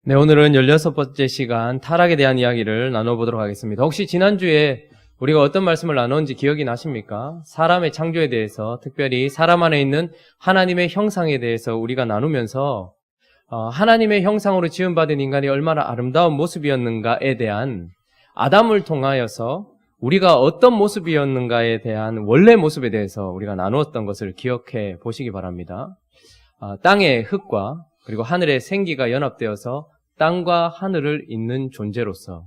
네, 오늘은 16번째 시간 타락에 대한 이야기를 나눠보도록 하겠습니다. 혹시 지난주에 우리가 어떤 말씀을 나눴는지 기억이 나십니까? 사람의 창조에 대해서, 특별히 사람 안에 있는 하나님의 형상에 대해서 우리가 나누면서 하나님의 형상으로 지음받은 인간이 얼마나 아름다운 모습이었는가에 대한, 아담을 통하여서 우리가 어떤 모습이었는가에 대한 원래 모습에 대해서 우리가 나누었던 것을 기억해 보시기 바랍니다. 땅의 흙과 그리고 하늘의 생기가 연합되어서 땅과 하늘을 잇는 존재로서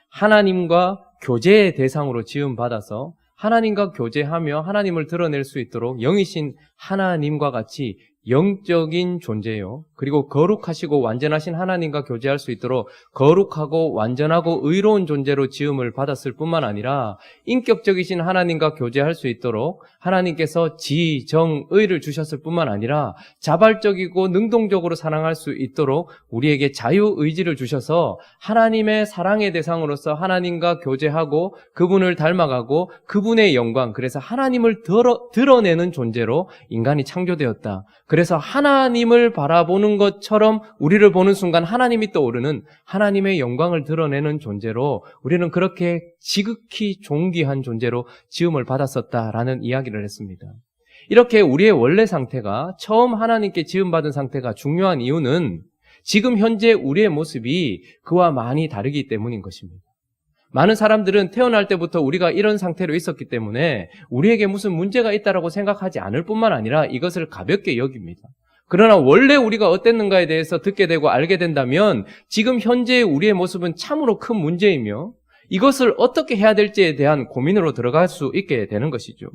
하나님과 교제의 대상으로 지음받아서 하나님과 교제하며 하나님을 드러낼 수 있도록 영이신 하나님과 같이 영적인 존재요. 그리고 거룩하시고 완전하신 하나님과 교제할 수 있도록 거룩하고 완전하고 의로운 존재로 지음을 받았을 뿐만 아니라 인격적이신 하나님과 교제할 수 있도록 하나님께서 지정의를 주셨을 뿐만 아니라 자발적이고 능동적으로 사랑할 수 있도록 우리에게 자유의지를 주셔서 하나님의 사랑의 대상으로서 하나님과 교제하고 그분을 닮아가고 그분의 영광, 그래서 하나님을 드러내는 존재로 인간이 창조되었다. 그래서 하나님을 바라보는 것처럼 우리를 보는 순간 하나님이 떠오르는 하나님의 영광을 드러내는 존재로 우리는 그렇게 지극히 존귀한 존재로 지음을 받았었다라는 이야기를 했습니다. 이렇게 우리의 원래 상태가, 처음 하나님께 지음받은 상태가 중요한 이유는 지금 현재 우리의 모습이 그와 많이 다르기 때문인 것입니다. 많은 사람들은 태어날 때부터 우리가 이런 상태로 있었기 때문에 우리에게 무슨 문제가 있다라고 생각하지 않을 뿐만 아니라 이것을 가볍게 여깁니다. 그러나 원래 우리가 어땠는가에 대해서 듣게 되고 알게 된다면 지금 현재의 우리의 모습은 참으로 큰 문제이며 이것을 어떻게 해야 될지에 대한 고민으로 들어갈 수 있게 되는 것이죠.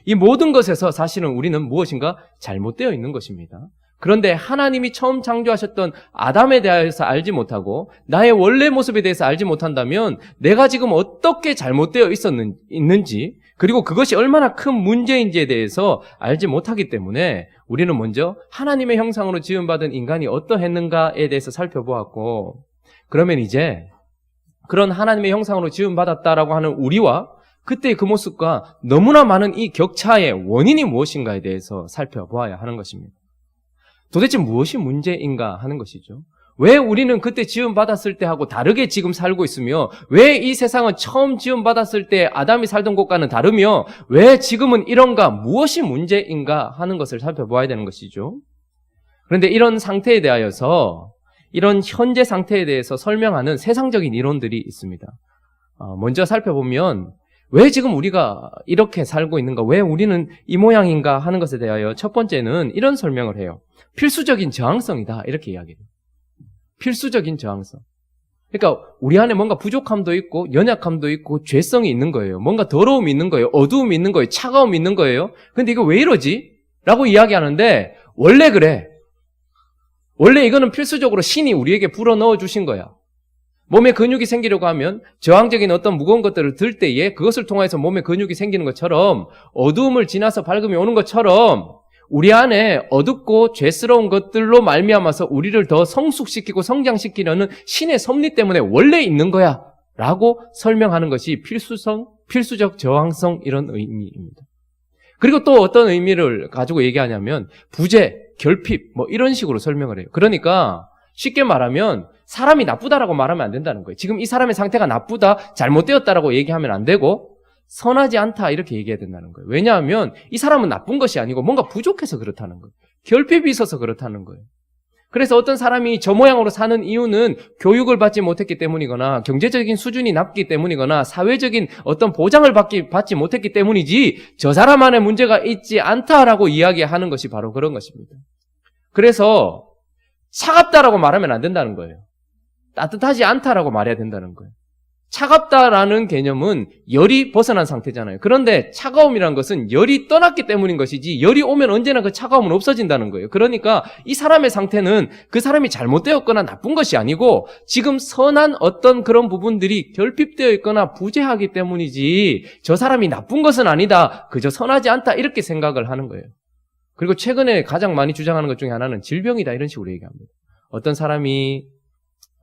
이 모든 것에서 사실은 우리는 무엇인가 잘못되어 있는 것입니다. 그런데 하나님이 처음 창조하셨던 아담에 대해서 알지 못하고 나의 원래 모습에 대해서 알지 못한다면 내가 지금 어떻게 잘못되어 있는지, 그리고 그것이 얼마나 큰 문제인지에 대해서 알지 못하기 때문에 우리는 먼저 하나님의 형상으로 지음받은 인간이 어떠했는가에 대해서 살펴보았고, 그러면 이제 그런 하나님의 형상으로 지음받았다라고 하는 우리와 그때의 그 모습과 너무나 많은 이 격차의 원인이 무엇인가에 대해서 살펴보아야 하는 것입니다. 도대체 무엇이 문제인가 하는 것이죠. 왜 우리는 그때 지음받았을 때하고 다르게 지금 살고 있으며 왜 이 세상은 처음 지음받았을 때 아담이 살던 곳과는 다르며 왜 지금은 이런가, 무엇이 문제인가 하는 것을 살펴보아야 되는 것이죠. 그런데 이런 상태에 대하여서, 이런 현재 상태에 대해서 설명하는 세상적인 이론들이 있습니다. 먼저 살펴보면 왜 지금 우리가 이렇게 살고 있는가, 왜 우리는 이 모양인가 하는 것에 대하여 첫 번째는 이런 설명을 해요. 필수적인 저항성이다, 이렇게 이야기해요. 필수적인 저항성. 그러니까 우리 안에 뭔가 부족함도 있고 연약함도 있고 죄성이 있는 거예요. 뭔가 더러움이 있는 거예요. 어두움이 있는 거예요. 차가움이 있는 거예요. 근데 이거 왜 이러지? 라고 이야기하는데 원래 그래. 원래 이거는 필수적으로 신이 우리에게 불어넣어 주신 거야. 몸에 근육이 생기려고 하면 저항적인 어떤 무거운 것들을 들 때에 그것을 통해서 몸에 근육이 생기는 것처럼, 어두움을 지나서 밝음이 오는 것처럼 우리 안에 어둡고 죄스러운 것들로 말미암아서 우리를 더 성숙시키고 성장시키려는 신의 섭리 때문에 원래 있는 거야 라고 설명하는 것이 필수적 저항성, 이런 의미입니다. 그리고 또 어떤 의미를 가지고 얘기하냐면 부재, 결핍, 이런 식으로 설명을 해요. 그러니까 쉽게 말하면 사람이 나쁘다라고 말하면 안 된다는 거예요. 지금 이 사람의 상태가 나쁘다, 잘못되었다라고 얘기하면 안 되고 선하지 않다, 이렇게 얘기해야 된다는 거예요. 왜냐하면 이 사람은 나쁜 것이 아니고 뭔가 부족해서 그렇다는 거예요. 결핍이 있어서 그렇다는 거예요. 그래서 어떤 사람이 저 모양으로 사는 이유는 교육을 받지 못했기 때문이거나 경제적인 수준이 낮기 때문이거나 사회적인 어떤 보장을 받지 못했기 때문이지 저 사람 안에 문제가 있지 않다라고 이야기하는 것이 바로 그런 것입니다. 그래서 차갑다라고 말하면 안 된다는 거예요. 따뜻하지 않다라고 말해야 된다는 거예요. 차갑다라는 개념은 열이 벗어난 상태잖아요. 그런데 차가움이란 것은 열이 떠났기 때문인 것이지 열이 오면 언제나 그 차가움은 없어진다는 거예요. 그러니까 이 사람의 상태는 그 사람이 잘못되었거나 나쁜 것이 아니고 지금 선한 어떤 그런 부분들이 결핍되어 있거나 부재하기 때문이지 저 사람이 나쁜 것은 아니다, 그저 선하지 않다, 이렇게 생각을 하는 거예요. 그리고 최근에 가장 많이 주장하는 것 중에 하나는 질병이다, 이런 식으로 얘기합니다. 어떤 사람이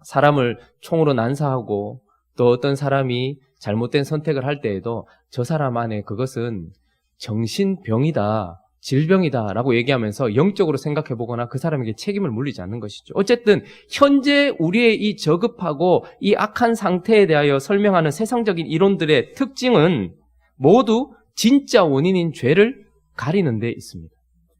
사람을 총으로 난사하고 또 어떤 사람이 잘못된 선택을 할 때에도 저 사람 안에 그것은 정신병이다, 질병이다라고 얘기하면서 영적으로 생각해 보거나 그 사람에게 책임을 물리지 않는 것이죠. 어쨌든 현재 우리의 이 저급하고 이 악한 상태에 대하여 설명하는 세상적인 이론들의 특징은 모두 진짜 원인인 죄를 가리는 데 있습니다.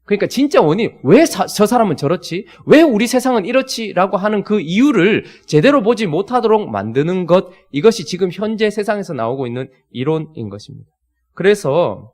그러니까 진짜 원인, 왜 저 사람은 저렇지? 왜 우리 세상은 이렇지? 라고 하는 그 이유를 제대로 보지 못하도록 만드는 것, 이것이 지금 현재 세상에서 나오고 있는 이론인 것입니다. 그래서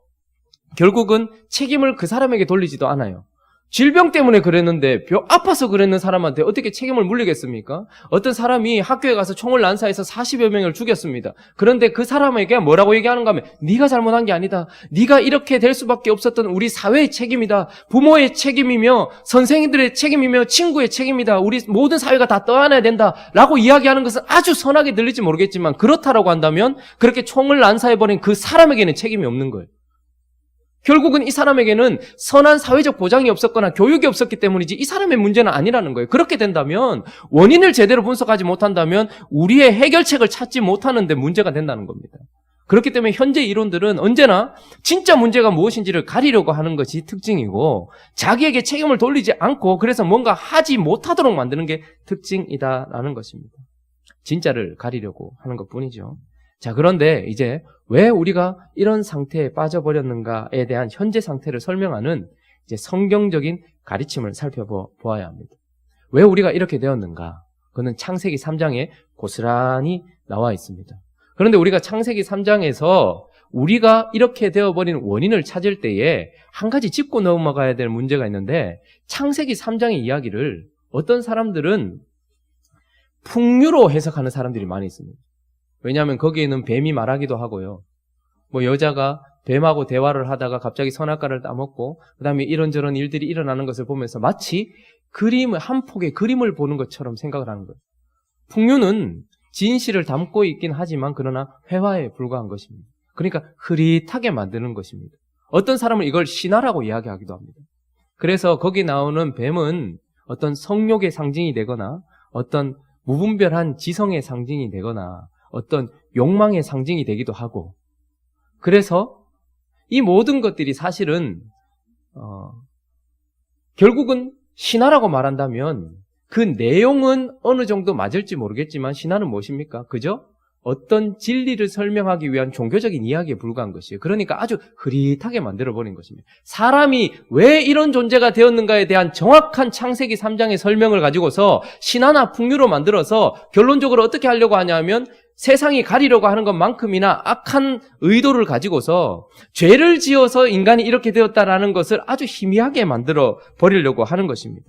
결국은 책임을 그 사람에게 돌리지도 않아요. 질병 때문에 그랬는데 아파서 그랬는 사람한테 어떻게 책임을 물리겠습니까? 어떤 사람이 학교에 가서 총을 난사해서 40여 명을 죽였습니다. 그런데 그 사람에게 뭐라고 얘기하는가 하면 네가 잘못한 게 아니다. 네가 이렇게 될 수밖에 없었던 우리 사회의 책임이다. 부모의 책임이며 선생님들의 책임이며 친구의 책임이다. 우리 모든 사회가 다 떠안아야 된다. 라고 이야기하는 것은 아주 선하게 들릴지 모르겠지만 그렇다라고 한다면 그렇게 총을 난사해버린 그 사람에게는 책임이 없는 거예요. 결국은 이 사람에게는 선한 사회적 보장이 없었거나 교육이 없었기 때문이지 이 사람의 문제는 아니라는 거예요. 그렇게 된다면 원인을 제대로 분석하지 못한다면 우리의 해결책을 찾지 못하는 데 문제가 된다는 겁니다. 그렇기 때문에 현재 이론들은 언제나 진짜 문제가 무엇인지를 가리려고 하는 것이 특징이고 자기에게 책임을 돌리지 않고 그래서 뭔가 하지 못하도록 만드는 게 특징이다라는 것입니다. 진짜를 가리려고 하는 것뿐이죠. 자, 그런데 이제 왜 우리가 이런 상태에 빠져버렸는가에 대한 현재 상태를 설명하는 이제 성경적인 가르침을 살펴보아야 합니다. 왜 우리가 이렇게 되었는가? 그거는 창세기 3장에 고스란히 나와 있습니다. 그런데 우리가 창세기 3장에서 우리가 이렇게 되어버린 원인을 찾을 때에 한 가지 짚고 넘어가야 될 문제가 있는데 창세기 3장의 이야기를 어떤 사람들은 풍류로 해석하는 사람들이 많이 있습니다. 왜냐하면 거기에는 뱀이 말하기도 하고요. 뭐 여자가 뱀하고 대화를 하다가 갑자기 선악과를 따먹고 그 다음에 이런저런 일들이 일어나는 것을 보면서 마치 한 폭의 그림을 보는 것처럼 생각을 하는 거예요. 풍류는 진실을 담고 있긴 하지만 그러나 회화에 불과한 것입니다. 그러니까 흐릿하게 만드는 것입니다. 어떤 사람은 이걸 신화라고 이야기하기도 합니다. 그래서 거기 나오는 뱀은 어떤 성욕의 상징이 되거나 어떤 무분별한 지성의 상징이 되거나 어떤 욕망의 상징이 되기도 하고 그래서 이 모든 것들이 사실은 결국은 신화라고 말한다면 그 내용은 어느 정도 맞을지 모르겠지만 신화는 무엇입니까? 그죠? 어떤 진리를 설명하기 위한 종교적인 이야기에 불과한 것이에요. 그러니까 아주 흐릿하게 만들어버린 것입니다. 사람이 왜 이런 존재가 되었는가에 대한 정확한 창세기 3장의 설명을 가지고서 신화나 풍류로 만들어서 결론적으로 어떻게 하려고 하냐면 세상이 가리려고 하는 것만큼이나 악한 의도를 가지고서 죄를 지어서 인간이 이렇게 되었다라는 것을 아주 희미하게 만들어 버리려고 하는 것입니다.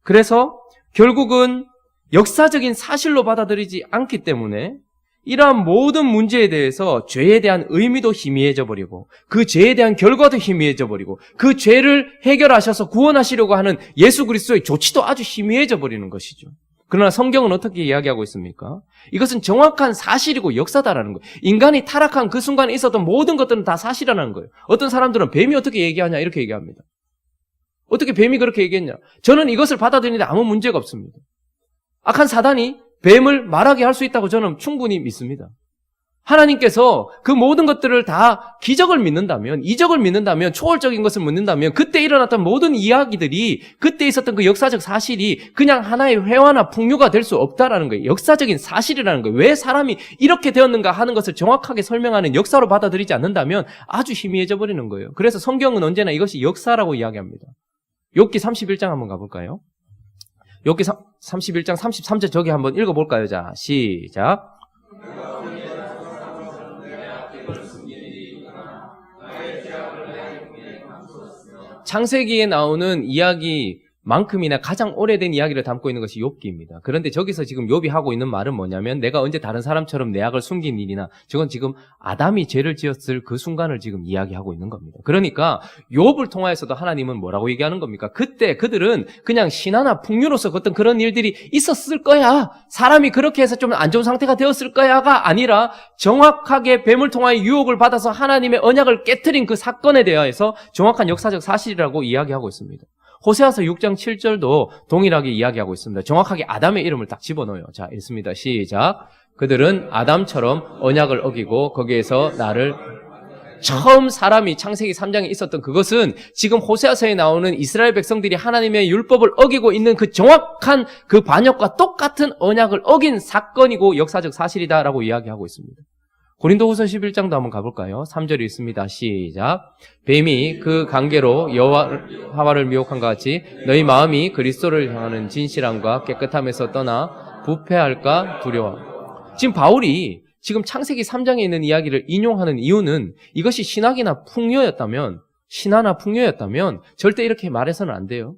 그래서 결국은 역사적인 사실로 받아들이지 않기 때문에 이러한 모든 문제에 대해서 죄에 대한 의미도 희미해져 버리고 그 죄에 대한 결과도 희미해져 버리고 그 죄를 해결하셔서 구원하시려고 하는 예수 그리스도의 조치도 아주 희미해져 버리는 것이죠. 그러나 성경은 어떻게 이야기하고 있습니까? 이것은 정확한 사실이고 역사다라는 거예요. 인간이 타락한 그 순간에 있었던 모든 것들은 다 사실이라는 거예요. 어떤 사람들은 뱀이 어떻게 얘기하냐 이렇게 얘기합니다. 어떻게 뱀이 그렇게 얘기했냐? 저는 이것을 받아들이는데 아무 문제가 없습니다. 악한 사단이 뱀을 말하게 할 수 있다고 저는 충분히 믿습니다. 하나님께서 그 모든 것들을 다 기적을 믿는다면, 이적을 믿는다면, 초월적인 것을 믿는다면 그때 일어났던 모든 이야기들이 그때 있었던 그 역사적 사실이 그냥 하나의 회화나 풍류가 될 수 없다라는 거예요. 역사적인 사실이라는 거예요. 왜 사람이 이렇게 되었는가 하는 것을 정확하게 설명하는 역사로 받아들이지 않는다면 아주 희미해져 버리는 거예요. 그래서 성경은 언제나 이것이 역사라고 이야기합니다. 욥기 31장 한번 가볼까요? 욥기 31장 33절 저기 한번 읽어볼까요? 자, 시작. 창세기에 나오는 이야기만큼이나 가장 오래된 이야기를 담고 있는 것이 욥기입니다. 그런데 저기서 지금 욥이 하고 있는 말은 뭐냐면 내가 언제 다른 사람처럼 내 악을 숨긴 일이나 저건 지금 아담이 죄를 지었을 그 순간을 지금 이야기하고 있는 겁니다. 그러니까 욥을 통하여서도 하나님은 뭐라고 얘기하는 겁니까? 그때 그들은 그냥 신화나 풍류로서 어떤 그런 일들이 있었을 거야. 사람이 그렇게 해서 좀 안 좋은 상태가 되었을 거야가 아니라 정확하게 뱀을 통하여 유혹을 받아서 하나님의 언약을 깨트린 그 사건에 대하여서 정확한 역사적 사실이라고 이야기하고 있습니다. 호세아서 6장 7절도 동일하게 이야기하고 있습니다. 정확하게 아담의 이름을 딱 집어넣어요. 자, 읽습니다. 시작. 그들은 아담처럼 언약을 어기고 거기에서 나를 처음 사람이 창세기 3장에 있었던 그것은 지금 호세아서에 나오는 이스라엘 백성들이 하나님의 율법을 어기고 있는 그 정확한 그 반역과 똑같은 언약을 어긴 사건이고 역사적 사실이다라고 이야기하고 있습니다. 고린도후서 11장도 한번 가볼까요? 3절이 있습니다. 시작. 뱀이 그 관계로 하와를 미혹한것 같이 너희 마음이 그리스도를 향하는 진실함과 깨끗함에서 떠나 부패할까 두려워. 지금 바울이 지금 창세기 3장에 있는 이야기를 인용하는 이유는 이것이 신화나 풍요였다면 절대 이렇게 말해서는 안 돼요.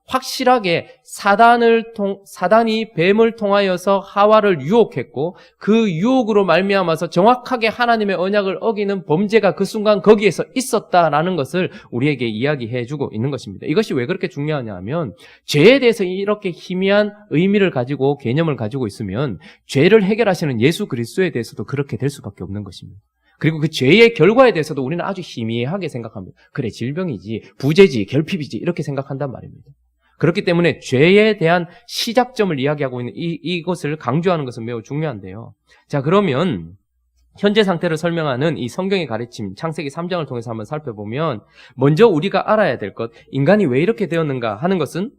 확실하게 사단이 뱀을 통하여서 하와를 유혹했고 그 유혹으로 말미암아서 정확하게 하나님의 언약을 어기는 범죄가 그 순간 거기에서 있었다라는 것을 우리에게 이야기해주고 있는 것입니다. 이것이 왜 그렇게 중요하냐 하면 죄에 대해서 이렇게 희미한 의미를 가지고 개념을 가지고 있으면 죄를 해결하시는 예수 그리스도에 대해서도 그렇게 될 수밖에 없는 것입니다. 그리고 그 죄의 결과에 대해서도 우리는 아주 희미하게 생각합니다. 그래, 질병이지, 부재지, 결핍이지 이렇게 생각한단 말입니다. 그렇기 때문에 죄에 대한 시작점을 이야기하고 있는 이것을 강조하는 것은 매우 중요한데요. 자, 그러면 현재 상태를 설명하는 이 성경의 가르침, 창세기 3장을 통해서 한번 살펴보면 먼저 우리가 알아야 될 것, 인간이 왜 이렇게 되었는가 하는 것은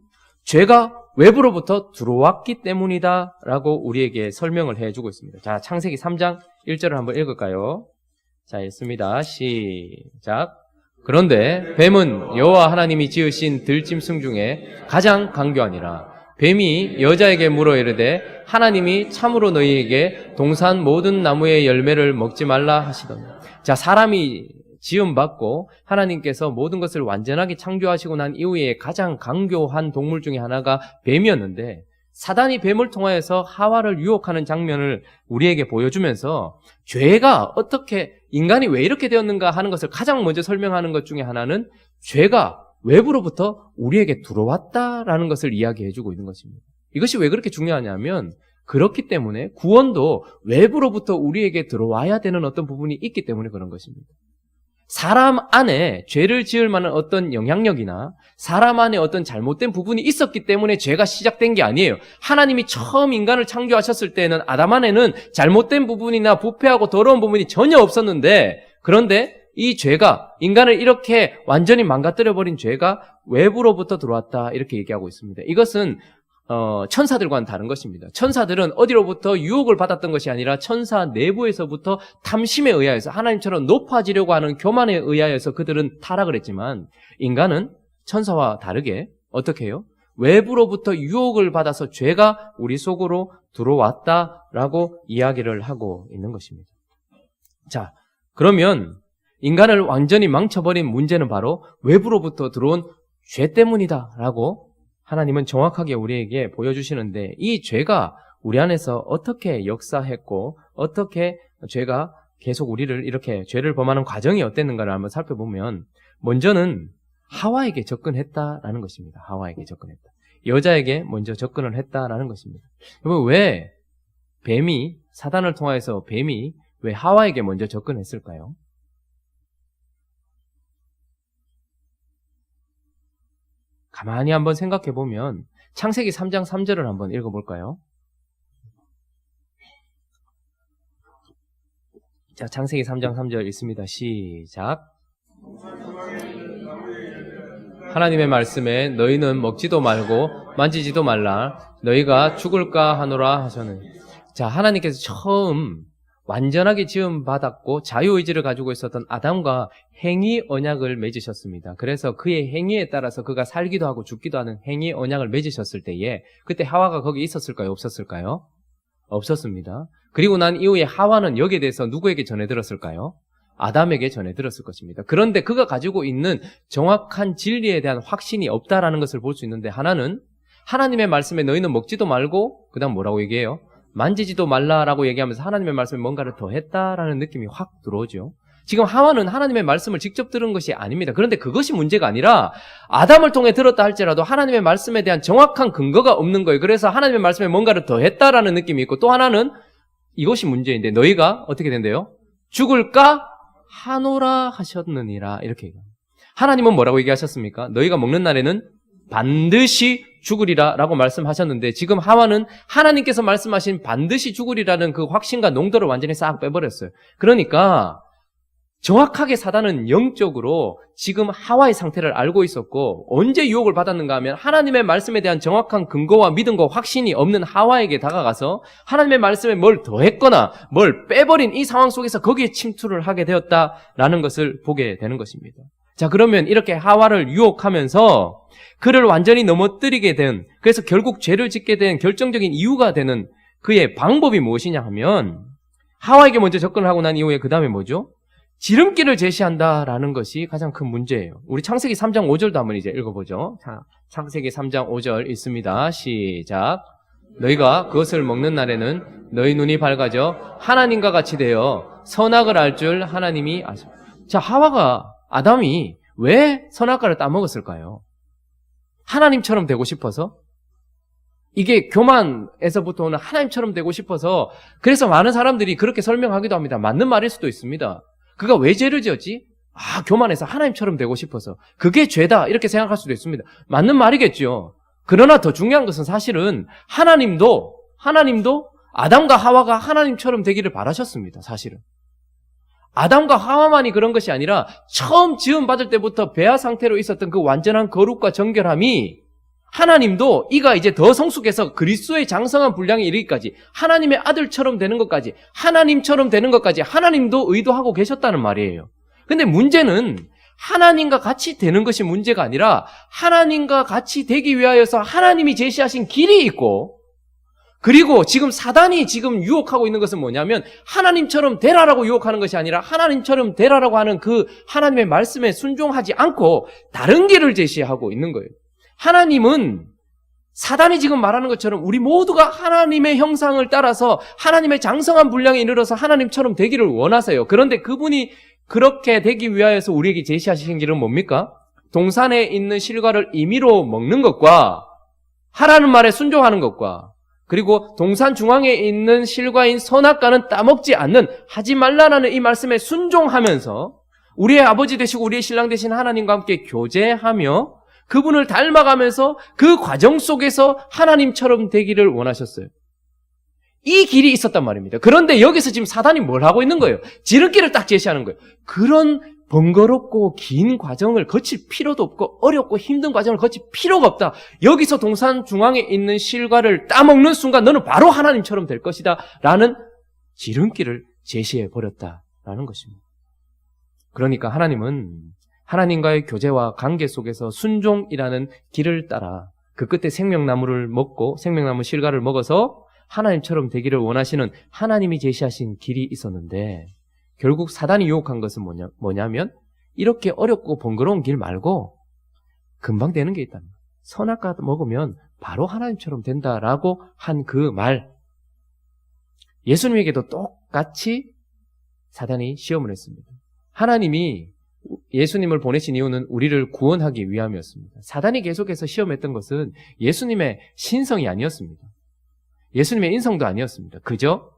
죄가 외부로부터 들어왔기 때문이다라고 우리에게 설명을 해주고 있습니다. 자, 창세기 3장 1절을 한번 읽을까요? 자, 읽습니다. 시작. 그런데 뱀은 여호와 하나님이 지으신 들짐승 중에 가장 강교하니라. 뱀이 여자에게 물어 이르되 하나님이 참으로 너희에게 동산 모든 나무의 열매를 먹지 말라 하시더니. 자, 사람이 지음받고 하나님께서 모든 것을 완전하게 창조하시고 난 이후에 가장 강교한 동물 중에 하나가 뱀이었는데 사단이 뱀을 통하여서 하와를 유혹하는 장면을 우리에게 보여주면서 죄가 어떻게 인간이 왜 이렇게 되었는가 하는 것을 가장 먼저 설명하는 것 중에 하나는 죄가 외부로부터 우리에게 들어왔다라는 것을 이야기해주고 있는 것입니다. 이것이 왜 그렇게 중요하냐면 그렇기 때문에 구원도 외부로부터 우리에게 들어와야 되는 어떤 부분이 있기 때문에 그런 것입니다. 사람 안에 죄를 지을 만한 어떤 영향력이나 사람 안에 어떤 잘못된 부분이 있었기 때문에 죄가 시작된 게 아니에요. 하나님이 처음 인간을 창조하셨을 때는 아담 안에는 잘못된 부분이나 부패하고 더러운 부분이 전혀 없었는데 그런데 이 죄가 인간을 이렇게 완전히 망가뜨려버린 죄가 외부로부터 들어왔다 이렇게 얘기하고 있습니다. 이것은 천사들과는 다른 것입니다. 천사들은 어디로부터 유혹을 받았던 것이 아니라 천사 내부에서부터 탐심에 의하여서 하나님처럼 높아지려고 하는 교만에 의하여서 그들은 타락을 했지만 인간은 천사와 다르게 어떻게 해요? 외부로부터 유혹을 받아서 죄가 우리 속으로 들어왔다라고 이야기를 하고 있는 것입니다. 자, 그러면 인간을 완전히 망쳐버린 문제는 바로 외부로부터 들어온 죄 때문이다라고 하나님은 정확하게 우리에게 보여주시는데 이 죄가 우리 안에서 어떻게 역사했고 어떻게 죄가 계속 우리를 이렇게 죄를 범하는 과정이 어땠는가를 한번 살펴보면 먼저는 하와에게 접근했다라는 것입니다. 하와에게 접근했다. 여자에게 먼저 접근을 했다라는 것입니다. 여러분 왜 사단을 통해서 뱀이 왜 하와에게 먼저 접근했을까요? 가만히 한번 생각해 보면 창세기 3장 3절을 한번 읽어볼까요? 자, 창세기 3장 3절 읽습니다. 시작. 하나님의 말씀에 너희는 먹지도 말고 만지지도 말라 너희가 죽을까 하노라 하셨는. 자, 하나님께서 처음 완전하게 지음받았고 자유의지를 가지고 있었던 아담과 행위 언약을 맺으셨습니다. 그래서 그의 행위에 따라서 그가 살기도 하고 죽기도 하는 행위 언약을 맺으셨을 때에 그때 하와가 거기 있었을까요? 없었을까요? 없었습니다. 그리고 난 이후에 하와는 여기에 대해서 누구에게 전해 들었을까요? 아담에게 전해 들었을 것입니다. 그런데 그가 가지고 있는 정확한 진리에 대한 확신이 없다라는 것을 볼 수 있는데 하나는 하나님의 말씀에 너희는 먹지도 말고 그 다음 뭐라고 얘기해요? 만지지도 말라라고 얘기하면서 하나님의 말씀에 뭔가를 더 했다라는 느낌이 확 들어오죠. 지금 하와는 하나님의 말씀을 직접 들은 것이 아닙니다. 그런데 그것이 문제가 아니라 아담을 통해 들었다 할지라도 하나님의 말씀에 대한 정확한 근거가 없는 거예요. 그래서 하나님의 말씀에 뭔가를 더 했다라는 느낌이 있고 또 하나는 이것이 문제인데 너희가 어떻게 된대요? 죽을까 하노라 하셨느니라 이렇게 얘기합니다. 하나님은 뭐라고 얘기하셨습니까? 너희가 먹는 날에는 반드시 죽으리라 라고 말씀하셨는데 지금 하와는 하나님께서 말씀하신 반드시 죽으리라는 그 확신과 농도를 완전히 싹 빼버렸어요. 그러니까 정확하게 사단은 영적으로 지금 하와의 상태를 알고 있었고 언제 유혹을 받았는가 하면 하나님의 말씀에 대한 정확한 근거와 믿음과 확신이 없는 하와에게 다가가서 하나님의 말씀에 뭘 더했거나 뭘 빼버린 이 상황 속에서 거기에 침투를 하게 되었다라는 것을 보게 되는 것입니다. 자, 그러면 이렇게 하와를 유혹하면서 그를 완전히 넘어뜨리게 된, 그래서 결국 죄를 짓게 된 결정적인 이유가 되는 그의 방법이 무엇이냐 하면 하와에게 먼저 접근을 하고 난 이후에 그 다음에 뭐죠? 지름길을 제시한다라는 것이 가장 큰 문제예요. 우리 창세기 3장 5절도 한번 이제 읽어보죠. 자, 창세기 3장 5절 있습니다. 시작. 너희가 그것을 먹는 날에는 너희 눈이 밝아져 하나님과 같이 되어 선악을 알 줄 하나님이 아십니다. 자, 아담이 왜 선악과를 따먹었을까요? 하나님처럼 되고 싶어서? 이게 교만에서부터 오는 하나님처럼 되고 싶어서, 그래서 많은 사람들이 그렇게 설명하기도 합니다. 맞는 말일 수도 있습니다. 그가 왜 죄를 지었지? 교만해서 하나님처럼 되고 싶어서. 그게 죄다 이렇게 생각할 수도 있습니다. 맞는 말이겠죠. 그러나 더 중요한 것은 사실은 하나님도 아담과 하와가 하나님처럼 되기를 바라셨습니다. 사실은. 아담과 하와만이 그런 것이 아니라 처음 지음받을 때부터 배아 상태로 있었던 그 완전한 거룩과 정결함이 하나님도 이가 이제 더 성숙해서 그리스도의 장성한 분량에 이르기까지 하나님의 아들처럼 되는 것까지 하나님처럼 되는 것까지 하나님도 의도하고 계셨다는 말이에요. 근데 문제는 하나님과 같이 되는 것이 문제가 아니라 하나님과 같이 되기 위하여서 하나님이 제시하신 길이 있고, 그리고 지금 사단이 지금 유혹하고 있는 것은 뭐냐면 하나님처럼 되라라고 유혹하는 것이 아니라 하나님처럼 되라라고 하는 그 하나님의 말씀에 순종하지 않고 다른 길을 제시하고 있는 거예요. 하나님은 사단이 지금 말하는 것처럼 우리 모두가 하나님의 형상을 따라서 하나님의 장성한 분량에 이르러서 하나님처럼 되기를 원하세요. 그런데 그분이 그렇게 되기 위하여서 우리에게 제시하신 길은 뭡니까? 동산에 있는 실과를 임의로 먹는 것과 하라는 말에 순종하는 것과, 그리고 동산 중앙에 있는 실과인 선악과는 따먹지 않는, 하지 말라는 이 말씀에 순종하면서 우리의 아버지 되시고 우리의 신랑 되신 하나님과 함께 교제하며 그분을 닮아가면서 그 과정 속에서 하나님처럼 되기를 원하셨어요. 이 길이 있었단 말입니다. 그런데 여기서 지금 사단이 뭘 하고 있는 거예요? 지름길을 딱 제시하는 거예요. 그런 번거롭고 긴 과정을 거칠 필요도 없고 어렵고 힘든 과정을 거칠 필요가 없다. 여기서 동산 중앙에 있는 실과를 따먹는 순간 너는 바로 하나님처럼 될 것이다 라는 지름길을 제시해 버렸다라는 것입니다. 그러니까 하나님은 하나님과의 교제와 관계 속에서 순종이라는 길을 따라 그 끝에 생명나무를 먹고 생명나무 실과를 먹어서 하나님처럼 되기를 원하시는 하나님이 제시하신 길이 있었는데, 결국 사단이 유혹한 것은 뭐냐면 이렇게 어렵고 번거로운 길 말고 금방 되는 게 있다. 선악과 먹으면 바로 하나님처럼 된다라고 한 그 말, 예수님에게도 똑같이 사단이 시험을 했습니다. 하나님이 예수님을 보내신 이유는 우리를 구원하기 위함이었습니다. 사단이 계속해서 시험했던 것은 예수님의 신성이 아니었습니다. 예수님의 인성도 아니었습니다. 그저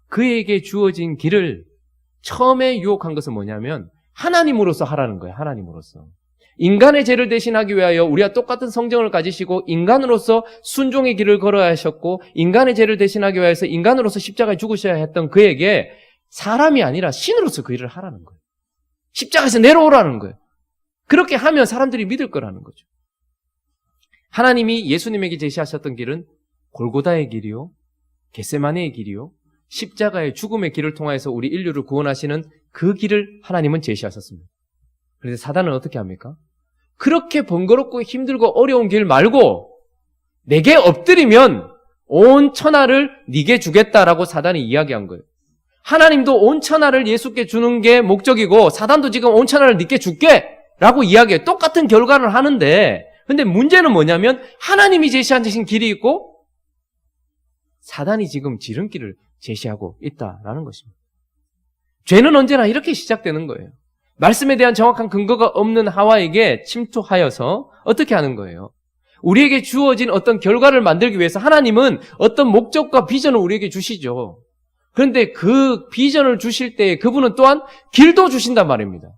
그에게 주어진 길을 처음에 유혹한 것은 뭐냐면 하나님으로서 하라는 거예요. 하나님으로서. 인간의 죄를 대신하기 위하여 우리와 똑같은 성정을 가지시고 인간으로서 순종의 길을 걸어야 하셨고, 인간의 죄를 대신하기 위해서 인간으로서 십자가에 죽으셔야 했던 그에게 사람이 아니라 신으로서 그 일을 하라는 거예요. 십자가에서 내려오라는 거예요. 그렇게 하면 사람들이 믿을 거라는 거죠. 하나님이 예수님에게 제시하셨던 길은 골고다의 길이요, 겟세마네의 길이요, 십자가의 죽음의 길을 통해서 우리 인류를 구원하시는 그 길을 하나님은 제시하셨습니다. 그런데 사단은 어떻게 합니까? 그렇게 번거롭고 힘들고 어려운 길 말고 내게 엎드리면 온 천하를 네게 주겠다라고 사단이 이야기한 거예요. 하나님도 온 천하를 예수께 주는 게 목적이고 사단도 지금 온 천하를 네게 줄게 라고 이야기해요. 똑같은 결과를 하는데, 근데 문제는 뭐냐면 하나님이 제시하신 길이 있고 사단이 지금 지름길을 제시하고 있다라는 것입니다. 죄는 언제나 이렇게 시작되는 거예요. 말씀에 대한 정확한 근거가 없는 하와에게 침투하여서 어떻게 하는 거예요? 우리에게 주어진 어떤 결과를 만들기 위해서 하나님은 어떤 목적과 비전을 우리에게 주시죠. 그런데 그 비전을 주실 때 그분은 또한 길도 주신단 말입니다.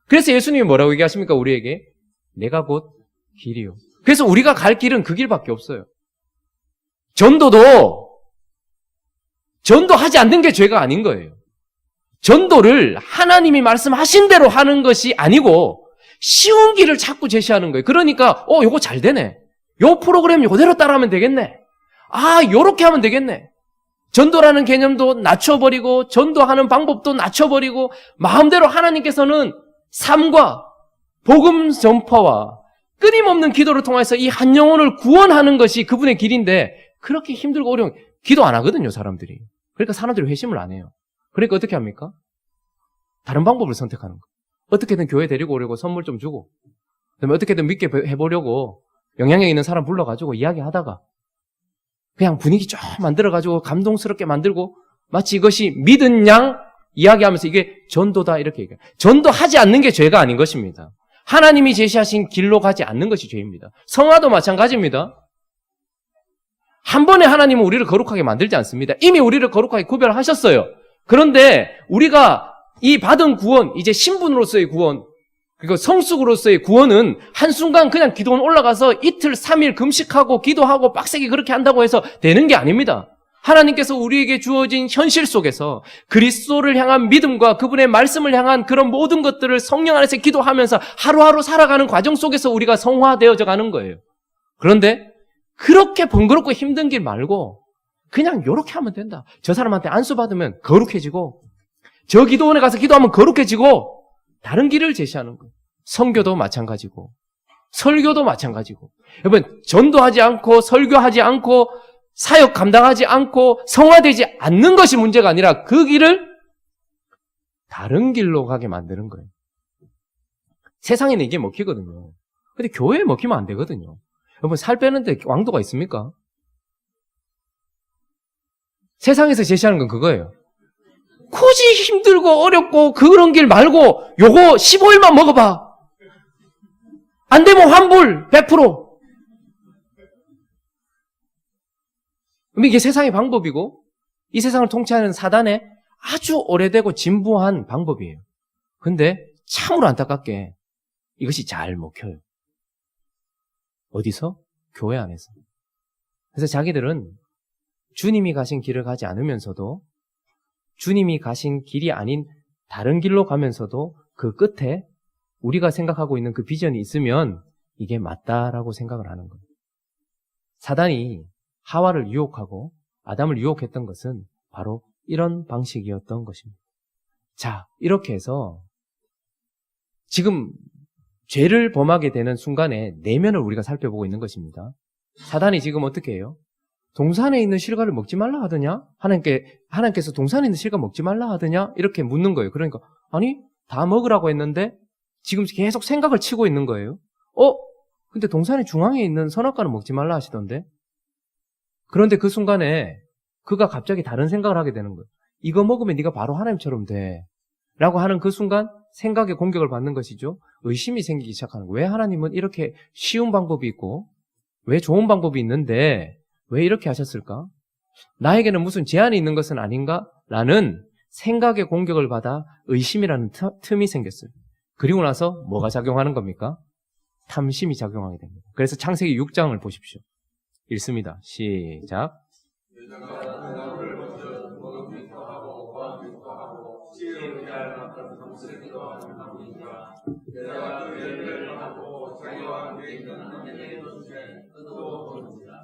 그래서 예수님이 뭐라고 얘기하십니까? 우리에게 내가 곧 길이요. 그래서 우리가 갈 길은 그 길밖에 없어요. 전도하지 않는 게 죄가 아닌 거예요. 전도를 하나님이 말씀하신 대로 하는 것이 아니고 쉬운 길을 자꾸 제시하는 거예요. 그러니까 요거 잘 되네. 요 프로그램 요대로 따라하면 되겠네. 요렇게 하면 되겠네. 전도라는 개념도 낮춰버리고 전도하는 방법도 낮춰버리고 마음대로 하나님께서는 삶과 복음 전파와 끊임없는 기도를 통해서 이 한 영혼을 구원하는 것이 그분의 길인데 그렇게 힘들고 어려운 기도 안 하거든요, 사람들이. 그러니까 사람들이 회심을 안 해요. 그러니까 어떻게 합니까? 다른 방법을 선택하는 거. 어떻게든 교회 데리고 오려고 선물 좀 주고 그다음에 어떻게든 믿게 해보려고 영향력 있는 사람 불러가지고 이야기하다가 그냥 분위기 좀 만들어가지고 감동스럽게 만들고 마치 이것이 믿은 양 이야기하면서 이게 전도다 이렇게 얘기해요. 전도하지 않는 게 죄가 아닌 것입니다. 하나님이 제시하신 길로 가지 않는 것이 죄입니다. 성화도 마찬가지입니다. 한 번에 하나님은 우리를 거룩하게 만들지 않습니다. 이미 우리를 거룩하게 구별하셨어요. 그런데 우리가 이 받은 구원, 이제 신분으로서의 구원, 그리고 성숙으로서의 구원은 한순간 그냥 기도원 올라가서 이틀, 3일 금식하고 기도하고 빡세게 그렇게 한다고 해서 되는 게 아닙니다. 하나님께서 우리에게 주어진 현실 속에서 그리스도를 향한 믿음과 그분의 말씀을 향한 그런 모든 것들을 성령 안에서 기도하면서 하루하루 살아가는 과정 속에서 우리가 성화되어져 가는 거예요. 그런데 그렇게 번거롭고 힘든 길 말고 그냥 이렇게 하면 된다. 저 사람한테 안수 받으면 거룩해지고 저 기도원에 가서 기도하면 거룩해지고 다른 길을 제시하는 거예요. 선교도 마찬가지고 설교도 마찬가지고 여러분 전도하지 않고 설교하지 않고 사역 감당하지 않고 성화되지 않는 것이 문제가 아니라 그 길을 다른 길로 가게 만드는 거예요. 세상에는 이게 먹히거든요. 근데 교회에 먹히면 안 되거든요. 여러분 살 빼는데 왕도가 있습니까? 세상에서 제시하는 건 그거예요. 굳이 힘들고 어렵고 그런 길 말고 요거 15일만 먹어봐. 안 되면 환불 100%. 이게 세상의 방법이고 이 세상을 통치하는 사단의 아주 오래되고 진부한 방법이에요. 근데 참으로 안타깝게 이것이 잘 먹혀요. 어디서? 교회 안에서. 그래서 자기들은 주님이 가신 길을 가지 않으면서도 주님이 가신 길이 아닌 다른 길로 가면서도 그 끝에 우리가 생각하고 있는 그 비전이 있으면 이게 맞다라고 생각을 하는 거예요. 사단이 하와를 유혹하고 아담을 유혹했던 것은 바로 이런 방식이었던 것입니다. 자, 이렇게 해서 지금 죄를 범하게 되는 순간에 내면을 우리가 살펴보고 있는 것입니다. 사단이 지금 어떻게 해요? 동산에 있는 실과를 먹지 말라 하더냐? 하나님께서 동산에 있는 실과 먹지 말라 하더냐? 이렇게 묻는 거예요. 그러니까 아니 다 먹으라고 했는데 지금 계속 생각을 치고 있는 거예요. 근데 동산의 중앙에 있는 선악과는 먹지 말라 하시던데? 그런데 그 순간에 그가 갑자기 다른 생각을 하게 되는 거예요. 이거 먹으면 네가 바로 하나님처럼 돼. 라고 하는 그 순간 생각의 공격을 받는 것이죠. 의심이 생기기 시작하는 거예요. 왜 하나님은 이렇게 쉬운 방법이 있고 왜 좋은 방법이 있는데 왜 이렇게 하셨을까? 나에게는 무슨 제한이 있는 것은 아닌가? 라는 생각의 공격을 받아 의심이라는 틈이 생겼어요. 그리고 나서 뭐가 작용하는 겁니까? 탐심이 작용하게 됩니다. 그래서 창세기 6장을 보십시오. 읽습니다. 시작.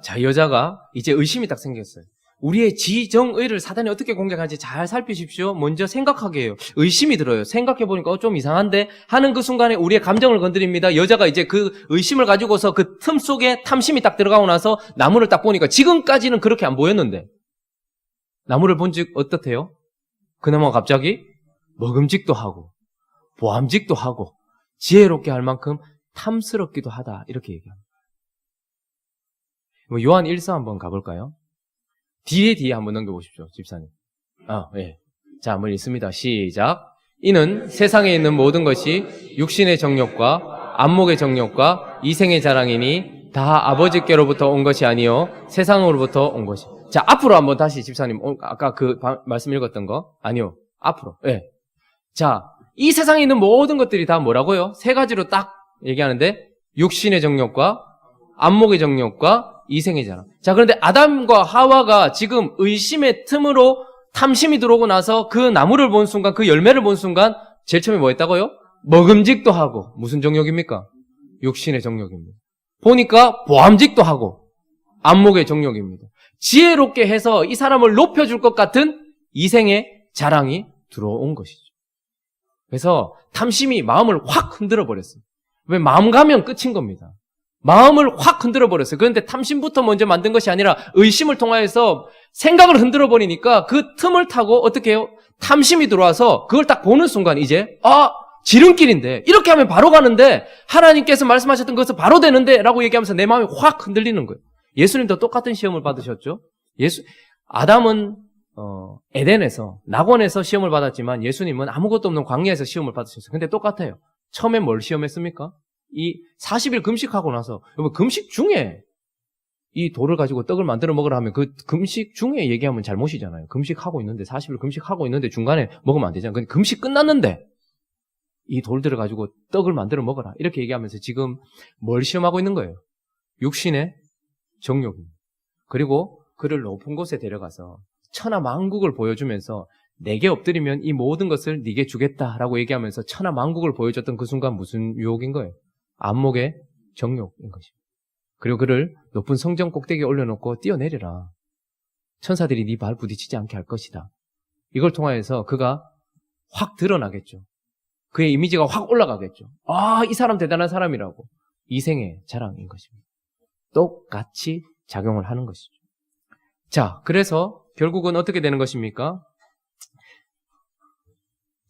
자, 여자가 이제 의심이 딱 생겼어요. 우리의 지정의를 사단이 어떻게 공격하는지 잘 살피십시오. 먼저 생각하게 해요. 의심이 들어요. 생각해보니까 좀 이상한데 하는 그 순간에 우리의 감정을 건드립니다. 여자가 이제 그 의심을 가지고서 그 틈 속에 탐심이 딱 들어가고 나서 나무를 딱 보니까 지금까지는 그렇게 안 보였는데 나무를 본즉 어떻대요? 그 나무가 갑자기 먹음직도 하고 보암직도 하고 지혜롭게 할 만큼 탐스럽기도 하다. 이렇게 얘기합니다. 요한 1서 한번 가볼까요? 뒤에 한번 넘겨보십시오, 집사님. 예. 자, 한번 읽습니다. 시작. 이는 세상에 있는 모든 것이 육신의 정욕과 안목의 정욕과 이생의 자랑이니 다 아버지께로부터 온 것이 아니요 세상으로부터 온 것이. 자, 앞으로 한번 다시 집사님, 아까 그 말씀 읽었던 거? 아니요. 앞으로. 예. 자, 이 세상에 있는 모든 것들이 다 뭐라고요? 세 가지로 딱 얘기하는데 육신의 정욕과 안목의 정욕과 이생의 자랑. 자, 그런데 아담과 하와가 지금 의심의 틈으로 탐심이 들어오고 나서 그 나무를 본 순간, 그 열매를 본 순간 제일 처음에 뭐 했다고요? 먹음직도 하고. 무슨 정욕입니까? 육신의 정욕입니다. 보니까 보암직도 하고 안목의 정욕입니다. 지혜롭게 해서 이 사람을 높여줄 것 같은 이생의 자랑이 들어온 것이죠. 그래서 탐심이 마음을 확 흔들어 버렸어요. 왜? 마음 가면 끝인 겁니다. 마음을 확 흔들어 버렸어요. 그런데 탐심부터 먼저 만든 것이 아니라 의심을 통하여서 생각을 흔들어 버리니까 그 틈을 타고 어떻게 해요? 탐심이 들어와서 그걸 딱 보는 순간 이제 지름길인데 이렇게 하면 바로 가는데 하나님께서 말씀하셨던 것은 바로 되는데 라고 얘기하면서 내 마음이 확 흔들리는 거예요. 예수님도 똑같은 시험을 받으셨죠. 아담은 에덴에서 낙원에서 시험을 받았지만 예수님은 아무것도 없는 광야에서 시험을 받으셨어요. 근데 똑같아요. 처음에 뭘 시험했습니까? 이 40일 금식하고 나서 여러분 금식 중에 이 돌을 가지고 떡을 만들어 먹으라 하면 그 금식 중에 얘기하면 잘못이잖아요. 금식하고 있는데 40일 금식하고 있는데 중간에 먹으면 안 되잖아요. 근데 금식 끝났는데 이 돌들을 가지고 떡을 만들어 먹어라 이렇게 얘기하면서 지금 뭘 시험하고 있는 거예요? 육신의 정욕입니다. 그리고 그를 높은 곳에 데려가서 천하 만국을 보여주면서 내게 엎드리면 이 모든 것을 네게 주겠다라고 얘기하면서 천하 만국을 보여줬던 그 순간 무슨 유혹인 거예요? 안목의 정욕인 것입니다. 그리고 그를 높은 성전 꼭대기에 올려놓고 뛰어내려라. 천사들이 네 발 부딪히지 않게 할 것이다. 이걸 통하여서 그가 확 드러나겠죠. 그의 이미지가 확 올라가겠죠. 이 사람 대단한 사람이라고. 이생의 자랑인 것입니다. 똑같이 작용을 하는 것이죠. 자, 그래서 결국은 어떻게 되는 것입니까?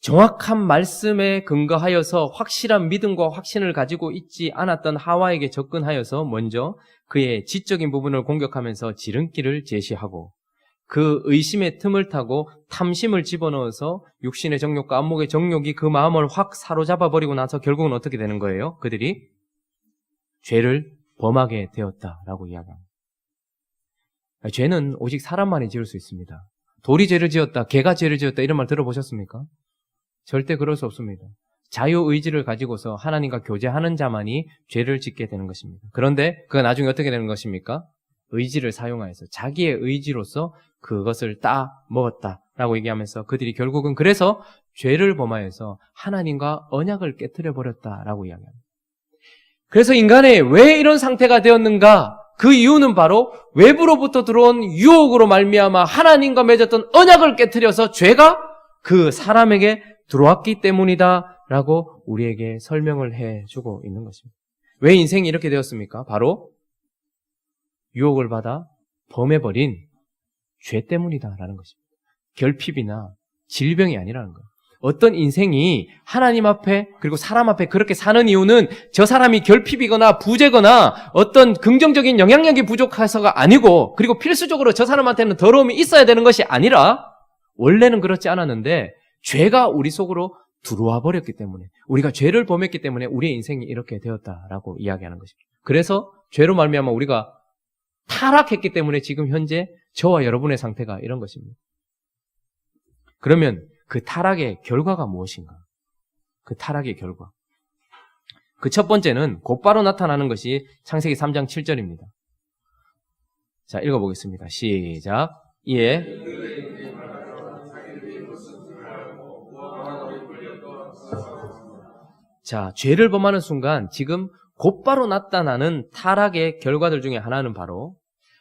정확한 말씀에 근거하여서 확실한 믿음과 확신을 가지고 있지 않았던 하와에게 접근하여서 먼저 그의 지적인 부분을 공격하면서 지름길을 제시하고 그 의심의 틈을 타고 탐심을 집어넣어서 육신의 정욕과 안목의 정욕이 그 마음을 확 사로잡아 버리고 나서 결국은 어떻게 되는 거예요? 그들이 죄를 범하게 되었다라고 이야기합니다. 죄는 오직 사람만이 지을 수 있습니다. 돌이 죄를 지었다, 개가 죄를 지었다 이런 말 들어보셨습니까? 절대 그럴 수 없습니다. 자유의지를 가지고서 하나님과 교제하는 자만이 죄를 짓게 되는 것입니다. 그런데 그가 나중에 어떻게 되는 것입니까? 의지를 사용하여서 자기의 의지로서 그것을 따 먹었다라고 얘기하면서 그들이 결국은 그래서 죄를 범하여서 하나님과 언약을 깨트려 버렸다라고 이야기합니다. 그래서 인간이 왜 이런 상태가 되었는가? 그 이유는 바로 외부로부터 들어온 유혹으로 말미암아 하나님과 맺었던 언약을 깨트려서 죄가 그 사람에게 들어왔기 때문이다라고 우리에게 설명을 해주고 있는 것입니다. 왜 인생이 이렇게 되었습니까? 바로 유혹을 받아 범해버린 죄 때문이다라는 것입니다. 결핍이나 질병이 아니라는 거예요. 어떤 인생이 하나님 앞에 그리고 사람 앞에 그렇게 사는 이유는 저 사람이 결핍이거나 부재거나 어떤 긍정적인 영향력이 부족해서가 아니고 그리고 필수적으로 저 사람한테는 더러움이 있어야 되는 것이 아니라 원래는 그렇지 않았는데 죄가 우리 속으로 들어와 버렸기 때문에 우리가 죄를 범했기 때문에 우리의 인생이 이렇게 되었다라고 이야기하는 것입니다. 그래서 죄로 말미암아 우리가 타락했기 때문에 지금 현재 저와 여러분의 상태가 이런 것입니다. 그러면 그 타락의 결과가 무엇인가? 그 타락의 결과. 그 첫 번째는 곧바로 나타나는 것이 창세기 3장 7절입니다. 자, 읽어보겠습니다. 시작. 이에 자, 죄를 범하는 순간 지금 곧바로 나타나는 타락의 결과들 중에 하나는 바로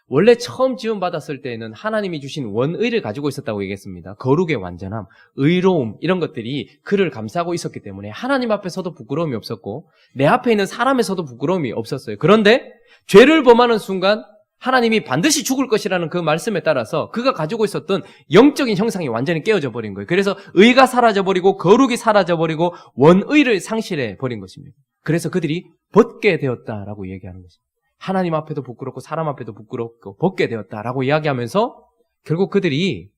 원래 처음 지원받았을 때에는 하나님이 주신 원의를 가지고 있었다고 얘기했습니다. 거룩의 완전함, 의로움 이런 것들이 그를 감싸고 있었기 때문에 하나님 앞에서도 부끄러움이 없었고 내 앞에 있는 사람에서도 부끄러움이 없었어요. 그런데 죄를 범하는 순간 하나님이 반드시 죽을 것이라는 그 말씀에 따라서 그가 가지고 있었던 영적인 형상이 완전히 깨어져 버린 거예요. 그래서 의가 사라져버리고 거룩이 사라져버리고 원의를 상실해 버린 것입니다. 그래서 그들이 벗게 되었다라고 얘기하는 것입니다. 하나님 앞에도 부끄럽고 사람 앞에도 부끄럽고 벗게 되었다라고 이야기하면서 결국 그들이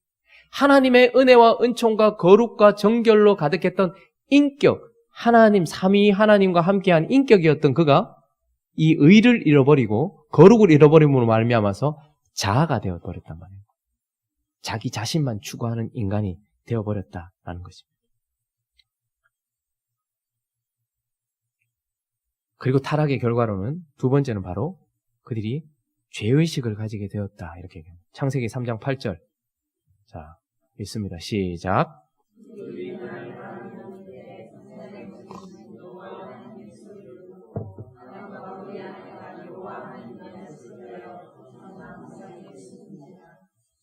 하나님의 은혜와 은총과 거룩과 정결로 가득했던 인격, 하나님 삼위 하나님과 함께한 인격이었던 그가 이 의를 잃어버리고 거룩을 잃어버림으로 말미암아서 자아가 되어버렸단 말이에요. 자기 자신만 추구하는 인간이 되어버렸다라는 것입니다. 그리고 타락의 결과로는 두 번째는 바로 그들이 죄의식을 가지게 되었다. 이렇게 얘기합니다. 창세기 3장 8절. 자, 있습니다. 시작.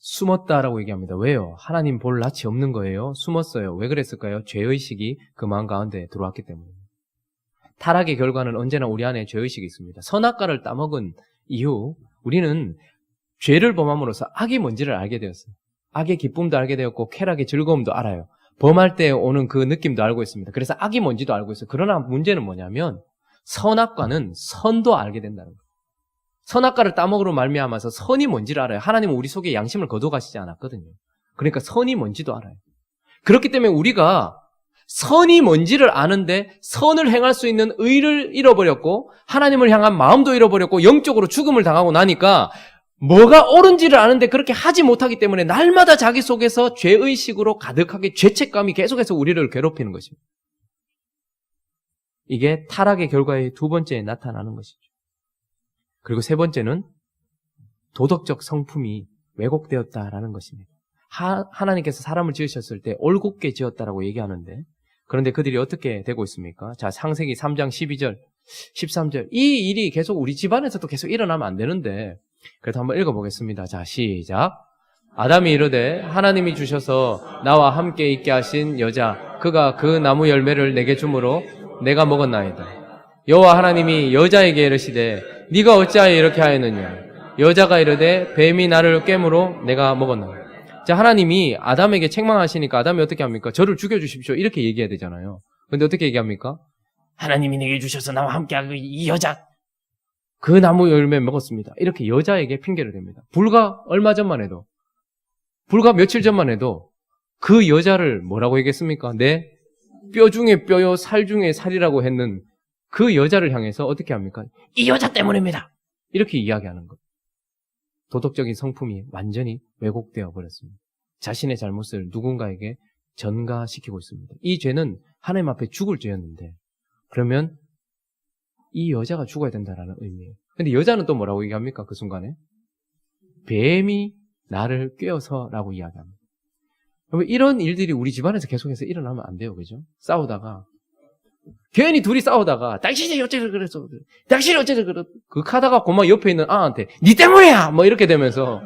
숨었다라고 얘기합니다. 왜요? 하나님 볼 낯이 없는 거예요. 숨었어요. 왜 그랬을까요? 죄의식이 그 마음 가운데 들어왔기 때문입니다. 타락의 결과는 언제나 우리 안에 죄의식이 있습니다. 선악과를 따먹은 이후 우리는 죄를 범함으로써 악이 뭔지를 알게 되었어요. 악의 기쁨도 알게 되었고 쾌락의 즐거움도 알아요. 범할 때 오는 그 느낌도 알고 있습니다. 그래서 악이 뭔지도 알고 있어요. 그러나 문제는 뭐냐면 선악과는 선도 알게 된다는 거예요. 선악과를 따먹으로 말미암아서 선이 뭔지를 알아요. 하나님은 우리 속에 양심을 거둬가시지 않았거든요. 그러니까 선이 뭔지도 알아요. 그렇기 때문에 우리가 선이 뭔지를 아는데 선을 행할 수 있는 의를 잃어버렸고 하나님을 향한 마음도 잃어버렸고 영적으로 죽음을 당하고 나니까 뭐가 옳은지를 아는데 그렇게 하지 못하기 때문에 날마다 자기 속에서 죄의식으로 가득하게 죄책감이 계속해서 우리를 괴롭히는 것입니다. 이게 타락의 결과의 두 번째에 나타나는 것이죠. 그리고 세 번째는 도덕적 성품이 왜곡되었다라는 것입니다. 하나님께서 사람을 지으셨을 때 올곧게 지었다라고 얘기하는데 그런데 그들이 어떻게 되고 있습니까? 자, 창세기 3장 12절, 13절. 이 일이 계속 우리 집안에서도 계속 일어나면 안 되는데 그래도 한번 읽어보겠습니다. 자, 시작. 아담이 이르되 하나님이 주셔서 나와 함께 있게 하신 여자 그가 그 나무 열매를 내게 주므로 내가 먹었나이다. 여호와 하나님이 여자에게 이르시되 네가 어찌하여 이렇게 하였느냐. 여자가 이르되 뱀이 나를 꿰므로 내가 먹었나이다. 자, 하나님이 아담에게 책망하시니까 아담이 어떻게 합니까? 저를 죽여주십시오. 이렇게 얘기해야 되잖아요. 근데 어떻게 얘기합니까? 하나님이 내게 주셔서 나와 함께하고 이 여자 그 나무 열매 먹었습니다. 이렇게 여자에게 핑계를 댑니다. 불과 얼마 전만 해도 불과 며칠 전만 해도 그 여자를 뭐라고 얘기했습니까? 내 뼈 중에 뼈요 살 중에 살이라고 했는 그 여자를 향해서 어떻게 합니까? 이 여자 때문입니다. 이렇게 이야기하는 것. 도덕적인 성품이 완전히 왜곡되어 버렸습니다. 자신의 잘못을 누군가에게 전가시키고 있습니다. 이 죄는 하나님 앞에 죽을 죄였는데 그러면 이 여자가 죽어야 된다라는 의미예요. 근데 여자는 또 뭐라고 얘기합니까? 그 순간에 뱀이 나를 꿰어서라고 이야기합니다. 이런 일들이 우리 집안에서 계속해서 일어나면 안 돼요. 그죠? 싸우다가 괜히 둘이 싸우다가 당신이 어째서 그랬어, 당신이 어째서 그랬어, 하다가 고마 옆에 있는 아한테 니 때문이야 뭐 이렇게 되면서.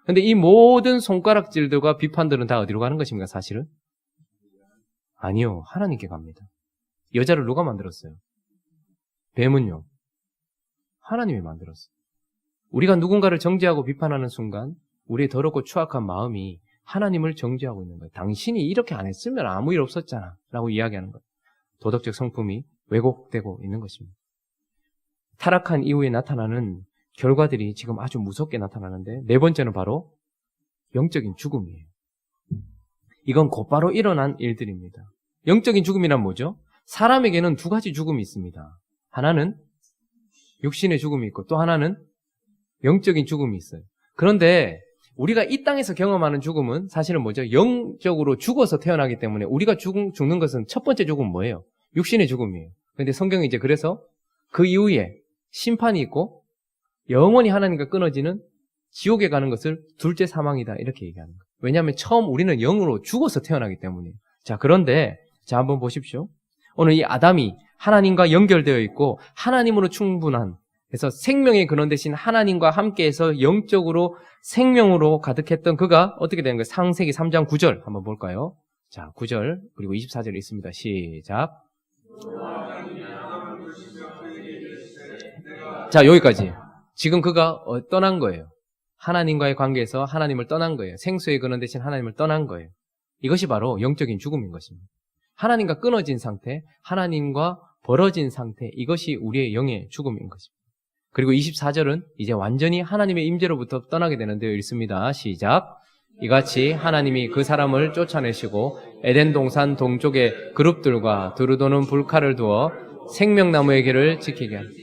근데 이 모든 손가락질들과 비판들은 다 어디로 가는 것입니까? 사실은 아니요, 하나님께 갑니다. 여자를 누가 만들었어요? 뱀은요, 하나님이 만들었어요. 우리가 누군가를 정죄하고 비판하는 순간 우리의 더럽고 추악한 마음이 하나님을 정죄하고 있는 거예요. 당신이 이렇게 안 했으면 아무 일 없었잖아 라고 이야기하는 거예요. 도덕적 성품이 왜곡되고 있는 것입니다. 타락한 이후에 나타나는 결과들이 지금 아주 무섭게 나타나는데 네 번째는 바로 영적인 죽음이에요. 이건 곧바로 일어난 일들입니다. 영적인 죽음이란 뭐죠? 사람에게는 두 가지 죽음이 있습니다. 하나는 육신의 죽음이 있고 또 하나는 영적인 죽음이 있어요. 그런데 우리가 이 땅에서 경험하는 죽음은 사실은 뭐죠? 영적으로 죽어서 태어나기 때문에 우리가 죽는 것은 첫 번째 죽음은 뭐예요? 육신의 죽음이에요. 그런데 성경이 이제 그래서 그 이후에 심판이 있고 영원히 하나님과 끊어지는 지옥에 가는 것을 둘째 사망이다 이렇게 얘기하는 거예요. 왜냐하면 처음 우리는 영으로 죽어서 태어나기 때문이에요. 자, 그런데 자 한번 보십시오. 오늘 이 아담이 하나님과 연결되어 있고 하나님으로 충분한, 그래서 생명의 근원 대신 하나님과 함께해서 영적으로 생명으로 가득했던 그가 어떻게 되는 거예요? 창세기 3장 9절 한번 볼까요? 자, 9절 그리고 24절 있습니다. 시작. 자, 여기까지. 지금 그가 떠난 거예요. 하나님과의 관계에서 하나님을 떠난 거예요. 생수의 근원 대신 하나님을 떠난 거예요. 이것이 바로 영적인 죽음인 것입니다. 하나님과 끊어진 상태, 하나님과 벌어진 상태, 이것이 우리의 영의 죽음인 것입니다. 그리고 24절은 이제 완전히 하나님의 임재로부터 떠나게 되는데요. 읽습니다. 시작. 이같이 하나님이 그 사람을 쫓아내시고 에덴 동산 동쪽에 그룹들과 두루도는 불칼을 두어 생명나무의 길을 지키게 합니다.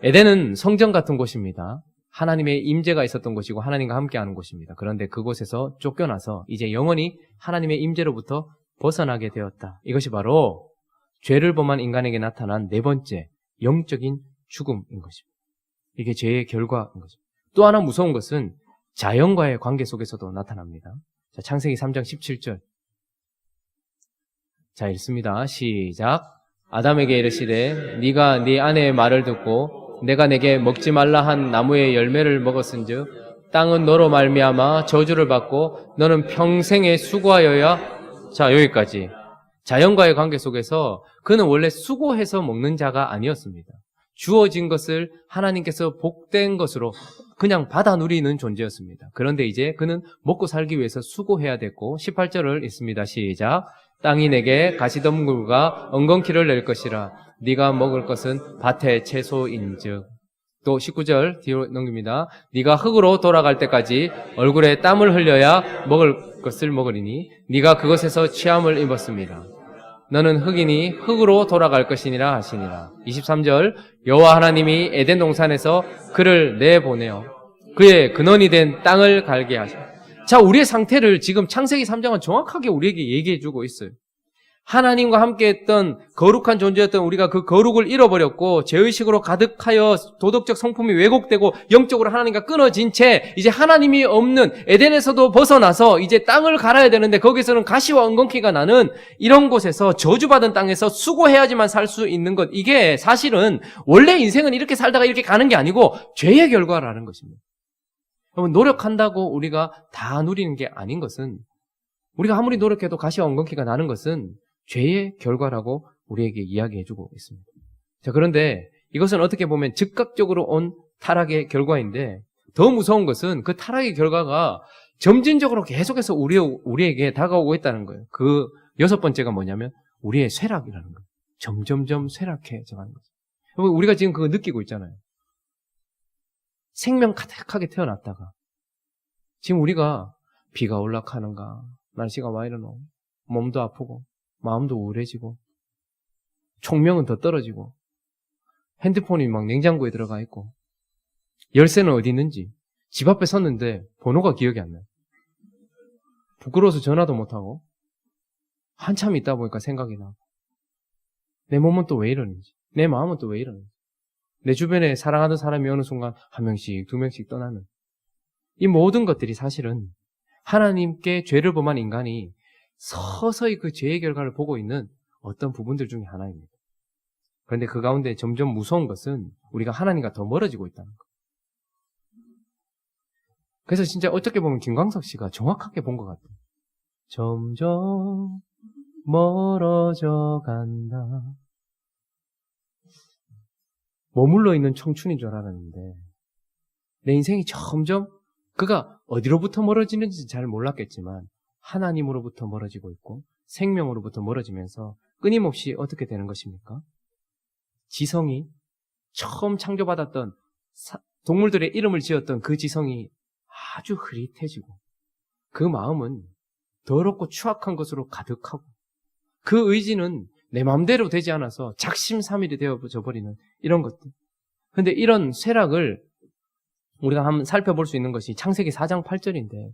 에덴은 성전 같은 곳입니다. 하나님의 임재가 있었던 곳이고 하나님과 함께하는 곳입니다. 그런데 그곳에서 쫓겨나서 이제 영원히 하나님의 임재로부터 벗어나게 되었다. 이것이 바로 죄를 범한 인간에게 나타난 네 번째 영적인 죽음인 것입니다. 이게 죄의 결과인 것입니다. 또 하나 무서운 것은 자연과의 관계 속에서도 나타납니다. 자, 창세기 3장 17절. 자, 읽습니다. 시작. 아담에게 이르시되 네가 네 아내의 말을 듣고 내가 내게 먹지 말라 한 나무의 열매를 먹었은즉 땅은 너로 말미암아 저주를 받고 너는 평생에 수고하여야. 자, 여기까지. 자연과의 관계 속에서 그는 원래 수고해서 먹는 자가 아니었습니다. 주어진 것을 하나님께서 복된 것으로 그냥 받아 누리는 존재였습니다. 그런데 이제 그는 먹고 살기 위해서 수고해야 됐고 18절을 읽습니다. 시작. 땅이 내게 가시덤굴과 엉겅퀴를 낼 것이라 네가 먹을 것은 밭의 채소인즉. 또 19절 뒤로 넘깁니다. 네가 흙으로 돌아갈 때까지 얼굴에 땀을 흘려야 먹을 것을 먹으리니 네가 그것에서 취함을 입었습니다. 너는 흙이니 흙으로 돌아갈 것이니라 하시니라. 23절 여호와 하나님이 에덴 동산에서 그를 내보내어 그의 근원이 된 땅을 갈게 하시고. 자, 우리의 상태를 지금 창세기 3장은 정확하게 우리에게 얘기해주고 있어요. 하나님과 함께했던 거룩한 존재였던 우리가 그 거룩을 잃어버렸고 죄의식으로 가득하여 도덕적 성품이 왜곡되고 영적으로 하나님과 끊어진 채 이제 하나님이 없는 에덴에서도 벗어나서 이제 땅을 갈아야 되는데 거기서는 가시와 엉겅퀴가 나는 이런 곳에서 저주받은 땅에서 수고해야지만 살 수 있는 것. 이게 사실은 원래 인생은 이렇게 살다가 이렇게 가는 게 아니고 죄의 결과라는 것입니다. 여러분, 노력한다고 우리가 다 누리는 게 아닌 것은, 우리가 아무리 노력해도 가시와 엉겅퀴가 나는 것은 죄의 결과라고 우리에게 이야기해주고 있습니다. 자, 그런데 이것은 어떻게 보면 즉각적으로 온 타락의 결과인데 더 무서운 것은 그 타락의 결과가 점진적으로 계속해서 우리에게 다가오고 있다는 거예요. 그 6번째가 뭐냐면 우리의 쇠락이라는 거예요. 점점점 쇠락해져가는 거죠. 우리가 지금 그거 느끼고 있잖아요. 생명 가득하게 태어났다가 지금 우리가 비가 올락하는가, 날씨가 와 이러노, 몸도 아프고 마음도 우울해지고 총명은 더 떨어지고 핸드폰이 막 냉장고에 들어가 있고 열쇠는 어디 있는지 집 앞에 섰는데 번호가 기억이 안 나요. 부끄러워서 전화도 못하고 한참 있다 보니까 생각이 나고 내 몸은 또 왜 이러는지, 내 마음은 또 왜 이러는지, 내 주변에 사랑하던 사람이 어느 순간 한 명씩 두 명씩 떠나는 이 모든 것들이 사실은 하나님께 죄를 범한 인간이 서서히 그 죄의 결과를 보고 있는 어떤 부분들 중에 하나입니다. 그런데 그 가운데 점점 무서운 것은 우리가 하나님과 더 멀어지고 있다는 것. 그래서 진짜 어떻게 보면 김광석 씨가 정확하게 본 것 같아요. 점점 멀어져 간다. 머물러 있는 청춘인 줄 알았는데 내 인생이 점점 그가 어디로부터 멀어지는지 잘 몰랐겠지만 하나님으로부터 멀어지고 있고 생명으로부터 멀어지면서 끊임없이 어떻게 되는 것입니까? 지성이 처음 창조받았던 동물들의 이름을 지었던 그 지성이 아주 흐릿해지고 그 마음은 더럽고 추악한 것으로 가득하고 그 의지는 내 마음대로 되지 않아서 작심삼일이 되어져 버리는 이런 것들. 그런데 이런 쇠락을 우리가 한번 살펴볼 수 있는 것이 창세기 4장 8절인데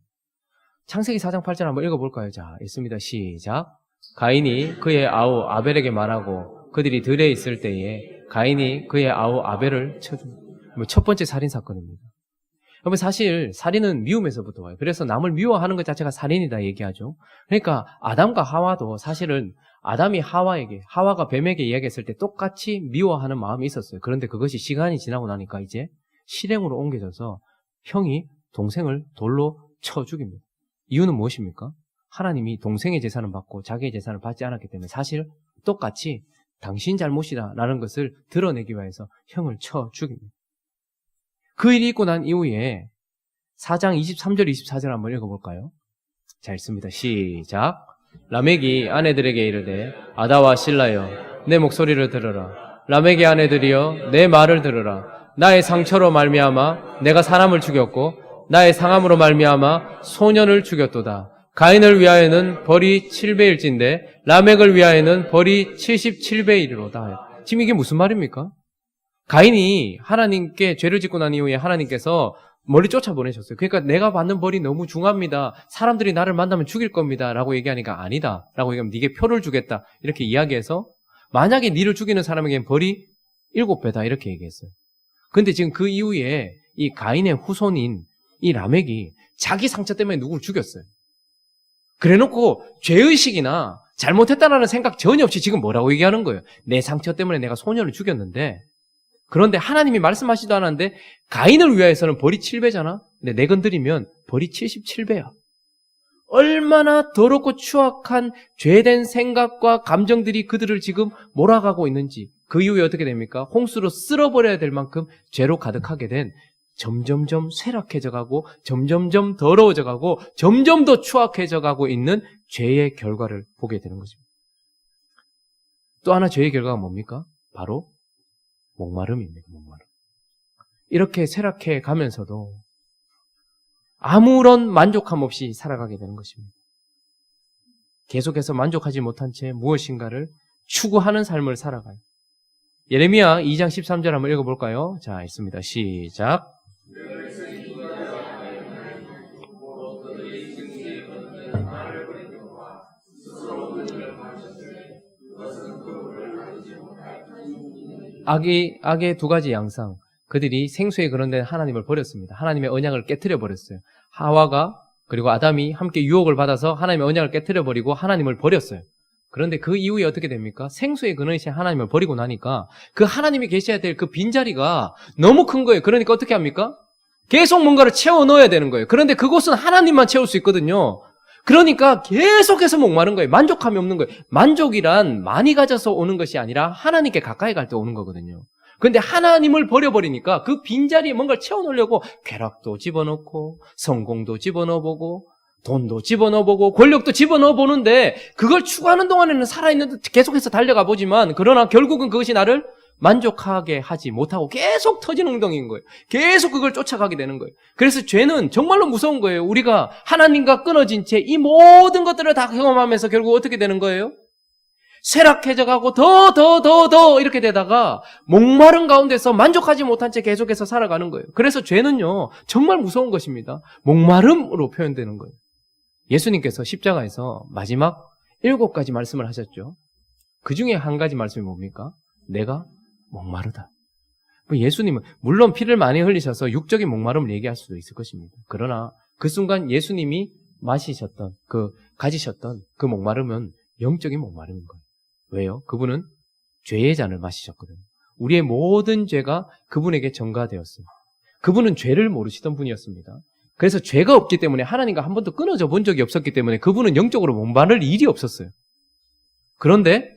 창세기 4장 8절 한번 읽어볼까요? 자, 읽습니다. 시작. 가인이 그의 아우 아벨에게 말하고 그들이 들에 있을 때에 가인이 그의 아우 아벨을 쳐줍니다. 첫 번째 살인사건입니다. 여러분, 사실 살인은 미움에서부터 와요. 그래서 남을 미워하는 것 자체가 살인이다 얘기하죠. 그러니까 아담과 하와도 사실은 아담이 하와가 뱀에게 이야기했을 때 똑같이 미워하는 마음이 있었어요. 그런데 그것이 시간이 지나고 나니까 이제 실행으로 옮겨져서 형이 동생을 돌로 쳐 죽입니다. 이유는 무엇입니까? 하나님이 동생의 재산을 받고 자기의 재산을 받지 않았기 때문에 사실 똑같이 당신 잘못이다라는 것을 드러내기 위해서 형을 쳐 죽입니다. 그 일이 있고 난 이후에 4장 23절 24절 한번 읽어볼까요? 자, 읽습니다. 시작. 라멕이 아내들에게 이르되 아다와 실라여 내 목소리를 들으라. 라멕의 아내들이여 내 말을 들으라. 나의 상처로 말미암아 내가 사람을 죽였고 나의 상함으로 말미암아 소년을 죽였도다. 가인을 위하여는 벌이 7배일진데 라멕을 위하여는 벌이 77배이리로다. 지금 이게 무슨 말입니까? 가인이 하나님께 죄를 짓고 난 이후에 하나님께서 멀리 쫓아보내셨어요. 그러니까 내가 받는 벌이 너무 중합니다. 사람들이 나를 만나면 죽일 겁니다. 라고 얘기하니까 아니다. 라고 얘기하면 네게 표를 주겠다. 이렇게 이야기해서 만약에 네를 죽이는 사람에게는 벌이 7배다. 이렇게 얘기했어요. 근데 지금 그 이후에 이 가인의 후손인 이 라멕이 자기 상처 때문에 누구를 죽였어요. 그래놓고 죄의식이나 잘못했다라는 생각 전혀 없이 지금 뭐라고 얘기하는 거예요? 내 상처 때문에 내가 소년을 죽였는데, 그런데 하나님이 말씀하시지도 않았는데 가인을 위하여서는 벌이 7배잖아? 근데 내 건드리면 벌이 77배야. 얼마나 더럽고 추악한 죄된 생각과 감정들이 그들을 지금 몰아가고 있는지, 그 이후에 어떻게 됩니까? 홍수로 쓸어버려야 될 만큼 죄로 가득하게 된, 점점점 쇠락해져 가고 점점점 더러워져 가고 점점 더 추악해져 가고 있는 죄의 결과를 보게 되는 것입니다. 또 하나 죄의 결과가 뭡니까? 바로 목마름입니다. 목마름. 이렇게 쇠락해 가면서도 아무런 만족함 없이 살아가게 되는 것입니다. 계속해서 만족하지 못한 채 무엇인가를 추구하는 삶을 살아가요. 예레미야 2장 13절 한번 읽어볼까요? 자, 읽습니다. 시작. 악의 두 가지 양상. 그들이 생수에 그런데 하나님을 버렸습니다. 하나님의 언약을 깨트려 버렸어요. 하와가 그리고 아담이 함께 유혹을 받아서 하나님의 언약을 깨트려 버리고 하나님을 버렸어요. 그런데 그 이후에 어떻게 됩니까? 생수의 근원이신 하나님을 버리고 나니까 그 하나님이 계셔야 될 그 빈자리가 너무 큰 거예요. 그러니까 어떻게 합니까? 계속 뭔가를 채워 넣어야 되는 거예요. 그런데 그곳은 하나님만 채울 수 있거든요. 그러니까 계속해서 목마른 거예요. 만족감이 없는 거예요. 만족이란 많이 가져서 오는 것이 아니라 하나님께 가까이 갈 때 오는 거거든요. 그런데 하나님을 버려버리니까 그 빈자리에 뭔가를 채워넣으려고 쾌락도 집어넣고 성공도 집어넣어보고 돈도 집어넣어보고 권력도 집어넣어보는데, 그걸 추구하는 동안에는 살아있는 계속해서 달려가 보지만 그러나 결국은 그것이 나를 만족하게 하지 못하고 계속 터진 웅덩이인 거예요. 계속 그걸 쫓아가게 되는 거예요. 그래서 죄는 정말로 무서운 거예요. 우리가 하나님과 끊어진 채 이 모든 것들을 다 경험하면서 결국 어떻게 되는 거예요? 쇠락해져 가고 더 이렇게 되다가 목마른 가운데서 만족하지 못한 채 계속해서 살아가는 거예요. 그래서 죄는요, 정말 무서운 것입니다. 목마름으로 표현되는 거예요. 예수님께서 십자가에서 마지막 7가지 말씀을 하셨죠. 그 중에 한 가지 말씀이 뭡니까? 내가 목마르다. 예수님은 물론 피를 많이 흘리셔서 육적인 목마름을 얘기할 수도 있을 것입니다. 그러나 그 순간 예수님이 가지셨던 그 목마름은 영적인 목마름인 거예요. 왜요? 그분은 죄의 잔을 마시셨거든요. 우리의 모든 죄가 그분에게 전가되었어요. 그분은 죄를 모르시던 분이었습니다. 그래서 죄가 없기 때문에 하나님과 한 번도 끊어져 본 적이 없었기 때문에 그분은 영적으로 목마를 일이 없었어요. 그런데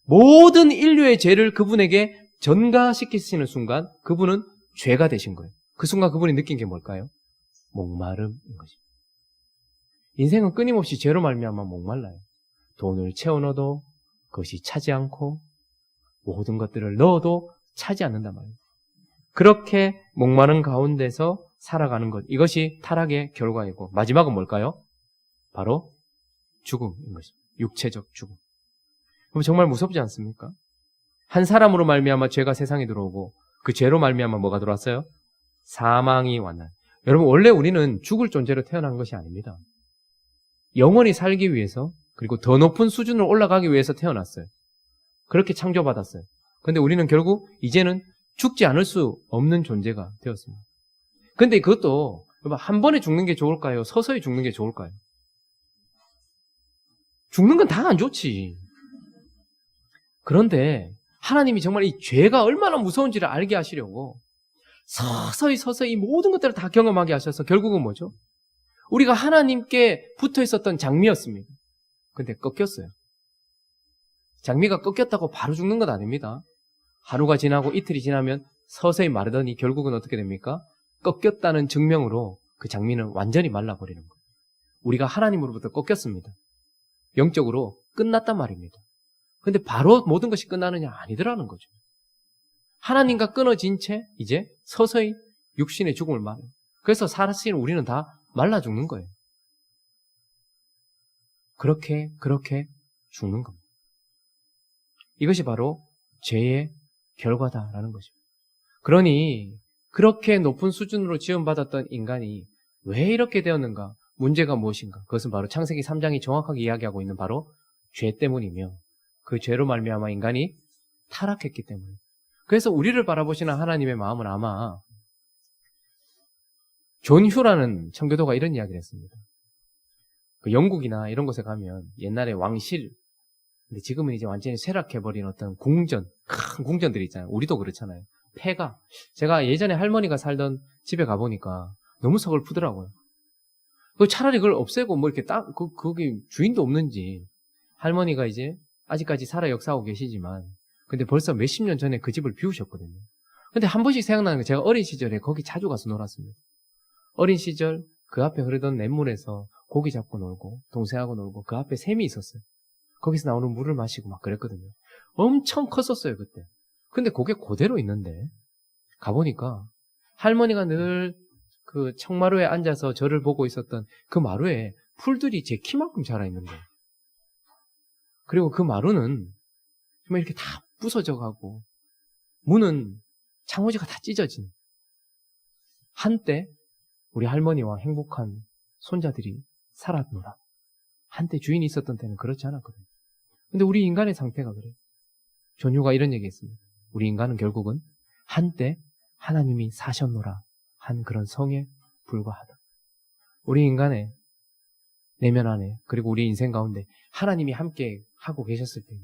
모든 인류의 죄를 그분에게 전가시키시는 순간 그분은 죄가 되신 거예요. 그 순간 그분이 느낀 게 뭘까요? 목마름인 것입니다. 인생은 끊임없이 죄로 말미암아 목말라요. 돈을 채워 넣어도 그것이 차지 않고 모든 것들을 넣어도 차지 않는단 말이에요. 그렇게 목마른 가운데서 살아가는 것, 이것이 타락의 결과이고 마지막은 뭘까요? 바로 죽음인 것입니다. 육체적 죽음. 그럼 정말 무섭지 않습니까? 한 사람으로 말미암아 죄가 세상에 들어오고 그 죄로 말미암아 뭐가 들어왔어요? 사망이 왔나요? 여러분, 원래 우리는 죽을 존재로 태어난 것이 아닙니다. 영원히 살기 위해서, 그리고 더 높은 수준으로 올라가기 위해서 태어났어요. 그렇게 창조받았어요. 그런데 우리는 결국 이제는 죽지 않을 수 없는 존재가 되었습니다. 근데 그것도 한 번에 죽는 게 좋을까요? 서서히 죽는 게 좋을까요? 죽는 건 다 안 좋지. 그런데 하나님이 정말 이 죄가 얼마나 무서운지를 알게 하시려고 서서히 모든 것들을 다 경험하게 하셔서 결국은 뭐죠? 우리가 하나님께 붙어 있었던 장미였습니다. 근데 꺾였어요. 장미가 꺾였다고 바로 죽는 건 아닙니다. 하루가 지나고 이틀이 지나면 서서히 마르더니 결국은 어떻게 됩니까? 꺾였다는 증명으로 그 장미는 완전히 말라버리는 거예요. 우리가 하나님으로부터 꺾였습니다. 영적으로 끝났단 말입니다. 근데 바로 모든 것이 끝나느냐? 아니더라는 거죠. 하나님과 끊어진 채 이제 서서히 육신의 죽음을 말해요. 그래서 사실 우리는 다 말라 죽는 거예요. 그렇게 죽는 겁니다. 이것이 바로 죄의 결과다라는 것입니다. 그러니 그렇게 높은 수준으로 지원받았던 인간이 왜 이렇게 되었는가? 문제가 무엇인가? 그것은 바로 창세기 3장이 정확하게 이야기하고 있는 바로 죄 때문이며 그 죄로 말미암아 인간이 타락했기 때문에. 그래서 우리를 바라보시는 하나님의 마음은 아마 존 휴라는 청교도가 이런 이야기를 했습니다. 그 영국이나 이런 곳에 가면 옛날에 왕실, 근데 지금은 이제 완전히 쇠락해버린 어떤 궁전, 큰 궁전들이 있잖아요. 우리도 그렇잖아요. 폐가. 제가 예전에 할머니가 살던 집에 가보니까 너무 서글프더라고요. 차라리 그걸 없애고 뭐 이렇게 거기 주인도 없는지. 할머니가 이제 아직까지 살아 역사하고 계시지만, 근데 벌써 몇십 년 전에 그 집을 비우셨거든요. 근데 한 번씩 생각나는 게 제가 어린 시절에 거기 자주 가서 놀았습니다. 어린 시절 그 앞에 흐르던 냇물에서 고기 잡고 놀고 동생하고 놀고 그 앞에 샘이 있었어요. 거기서 나오는 물을 마시고 막 그랬거든요. 엄청 컸었어요 그때. 근데 그게 그대로 있는데 가보니까 할머니가 늘 그 청마루에 앉아서 저를 보고 있었던 그 마루에 풀들이 제 키만큼 자라 있는 거예요. 그리고 그 마루는 정말 이렇게 다 부서져 가고 문은 창호지가 다 찢어진, 한때 우리 할머니와 행복한 손자들이 살았노라. 한때 주인이 있었던 때는 그렇지 않았거든요. 근데 우리 인간의 상태가 그래요. 존유가 이런 얘기했습니다. 우리 인간은 결국은 한때 하나님이 사셨노라 한 그런 성에 불과하다. 우리 인간의 내면 안에, 그리고 우리 인생 가운데 하나님이 함께 하고 계셨을 때는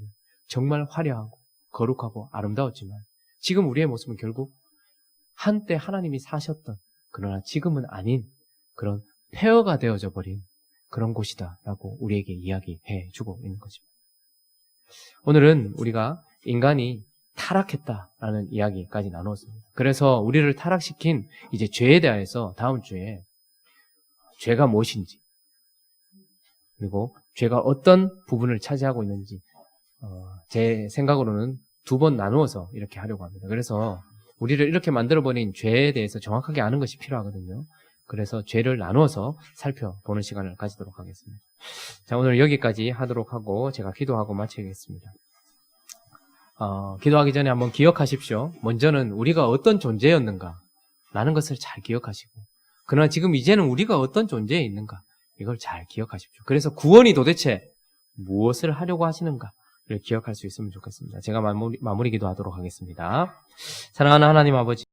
정말 화려하고 거룩하고 아름다웠지만 지금 우리의 모습은 결국 한때 하나님이 사셨던, 그러나 지금은 아닌 그런 폐허가 되어져 버린 그런 곳이다라고 우리에게 이야기해 주고 있는 것입니다. 오늘은 우리가 인간이 타락했다라는 이야기까지 나누었습니다. 그래서 우리를 타락시킨 이제 죄에 대해서 다음 주에 죄가 무엇인지, 그리고 죄가 어떤 부분을 차지하고 있는지 제 생각으로는 2번 나누어서 이렇게 하려고 합니다. 그래서 우리를 이렇게 만들어버린 죄에 대해서 정확하게 아는 것이 필요하거든요. 그래서 죄를 나누어서 살펴보는 시간을 가지도록 하겠습니다. 자, 오늘 여기까지 하도록 하고 제가 기도하고 마치겠습니다. 기도하기 전에 한번 기억하십시오. 먼저는 우리가 어떤 존재였는가 라는 것을 잘 기억하시고, 그러나 지금 이제는 우리가 어떤 존재에 있는가 이걸 잘 기억하십시오. 그래서 구원이 도대체 무엇을 하려고 하시는가를 기억할 수 있으면 좋겠습니다. 제가 마무리 기도하도록 하겠습니다. 사랑하는 하나님 아버지,